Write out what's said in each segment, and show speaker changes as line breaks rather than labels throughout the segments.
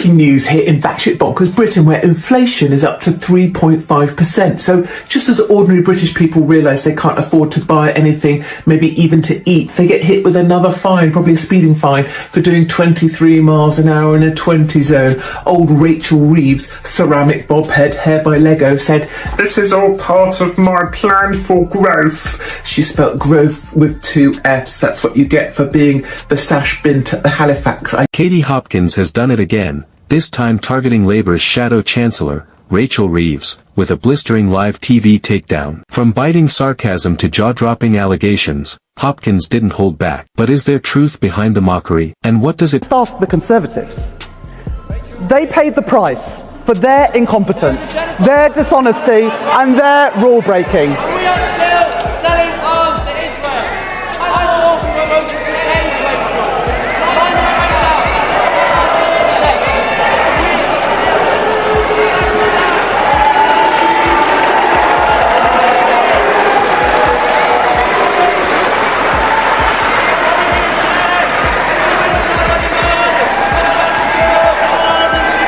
Breaking news here in Batshit Bonkers Britain, where inflation is up to 3.5%. So just as ordinary British people realise they can't afford to buy anything, maybe even to eat, they get hit with another fine, probably a speeding fine, for doing 23 miles an hour in a 20 zone. Old Rachel Reeves, ceramic bobhead, hair by Lego, said, "This is all part of my plan for growth." She spelt growth with 2 F's. That's what you get for being the sash bint at the Halifax.
Katie Hopkins has done it again, this time targeting Labour's shadow chancellor, Rachel Reeves, with a blistering live TV takedown. From biting sarcasm to jaw-dropping allegations, Hopkins didn't hold back. But is there truth behind the mockery? And what does it
ask the Conservatives? They paid the price for their incompetence, their dishonesty and their rule breaking.
We are still selling arms to Israel. I'm all for a motion to change, Rachel. Sign it right now.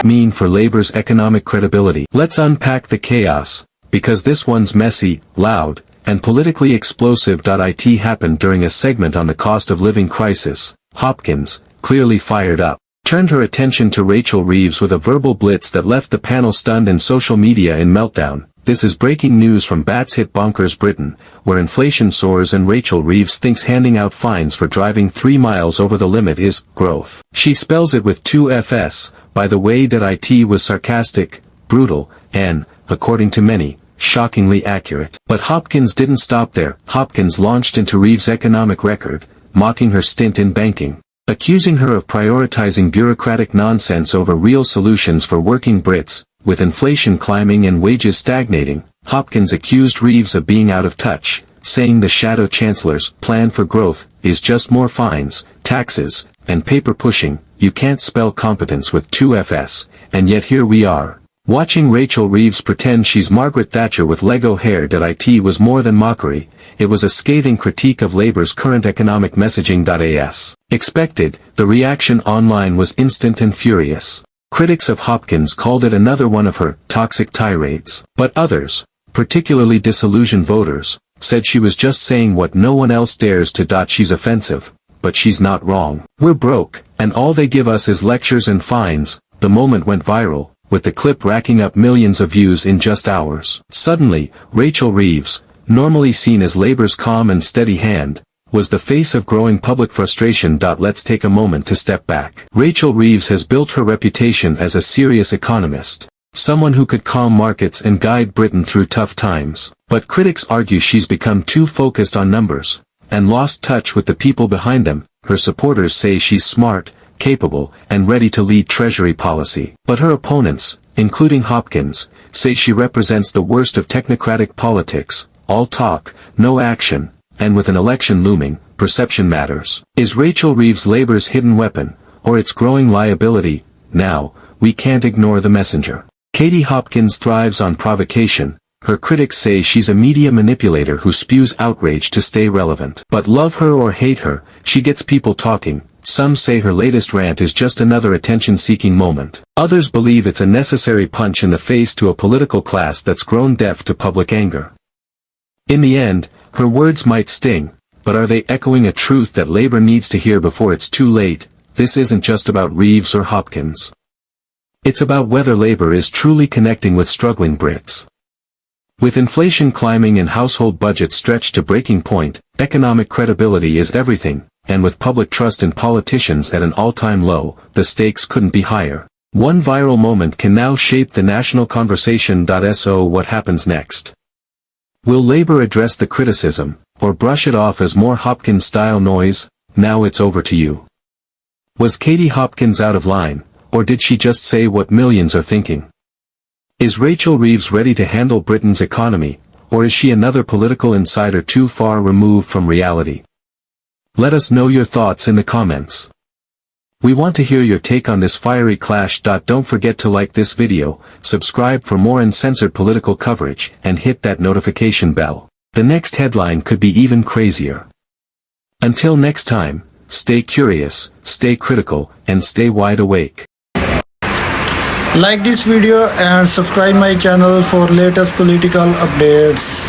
mean for Labour's economic credibility? Let's unpack the chaos, because this one's messy, loud, and politically explosive. It happened during a segment on the cost of living crisis. Hopkins, clearly fired up, turned her attention to Rachel Reeves with a verbal blitz that left the panel stunned and social media in meltdown. This is breaking news from Batshit Bonkers Britain, where inflation soars and Rachel Reeves thinks handing out fines for driving 3 miles over the limit is growth. She spells it with 2 F's, by the way. It was sarcastic, brutal, and, according to many, shockingly accurate. But Hopkins didn't stop there. Hopkins launched into Reeves' economic record, mocking her stint in banking, accusing her of prioritizing bureaucratic nonsense over real solutions for working Brits. With inflation climbing and wages stagnating, Hopkins accused Reeves of being out of touch, saying the shadow chancellor's plan for growth is just more fines, taxes, and paper pushing. You can't spell competence with 2 F's, and yet here we are, watching Rachel Reeves pretend she's Margaret Thatcher with Lego hair. It was more than mockery, it was a scathing critique of Labour's current economic messaging. As expected, the reaction online was instant and furious. Critics of Hopkins called it another one of her toxic tirades. But others, particularly disillusioned voters, said she was just saying what no one else dares to. She's offensive, but she's not wrong. We're broke, and all they give us is lectures and fines. The moment went viral, with the clip racking up millions of views in just hours. Suddenly, Rachel Reeves, normally seen as Labour's calm and steady hand, was the face of growing public frustration. Let's take a moment to step back. Rachel Reeves has built her reputation as a serious economist, someone who could calm markets and guide Britain through tough times. But critics argue she's become too focused on numbers, and lost touch with the people behind them. Her supporters say she's smart, capable, and ready to lead Treasury policy. But her opponents, including Hopkins, say she represents the worst of technocratic politics, all talk, no action. And with an election looming, perception matters. Is Rachel Reeves Labour's hidden weapon, or its growing liability? Now, we can't ignore the messenger. Katie Hopkins thrives on provocation. Her critics say she's a media manipulator who spews outrage to stay relevant. But love her or hate her, she gets people talking. Some say her latest rant is just another attention-seeking moment. Others believe it's a necessary punch in the face to a political class that's grown deaf to public anger. In the end, her words might sting, but are they echoing a truth that Labour needs to hear before it's too late? This isn't just about Reeves or Hopkins. It's about whether Labour is truly connecting with struggling Brits. With inflation climbing and household budgets stretched to breaking point, economic credibility is everything, and with public trust in politicians at an all-time low, the stakes couldn't be higher. One viral moment can now shape the national conversation. So what happens next? Will Labour address the criticism, or brush it off as more Hopkins-style noise? Now it's over to you. Was Katie Hopkins out of line, or did she just say what millions are thinking? Is Rachel Reeves ready to handle Britain's economy, or is she another political insider too far removed from reality? Let us know your thoughts in the comments. We want to hear your take on this fiery clash. Don't forget to like this video, subscribe for more uncensored political coverage, and hit that notification bell. The next headline could be even crazier. Until next time, stay curious, stay critical, and stay wide awake.
Like this video and subscribe my channel for latest political updates.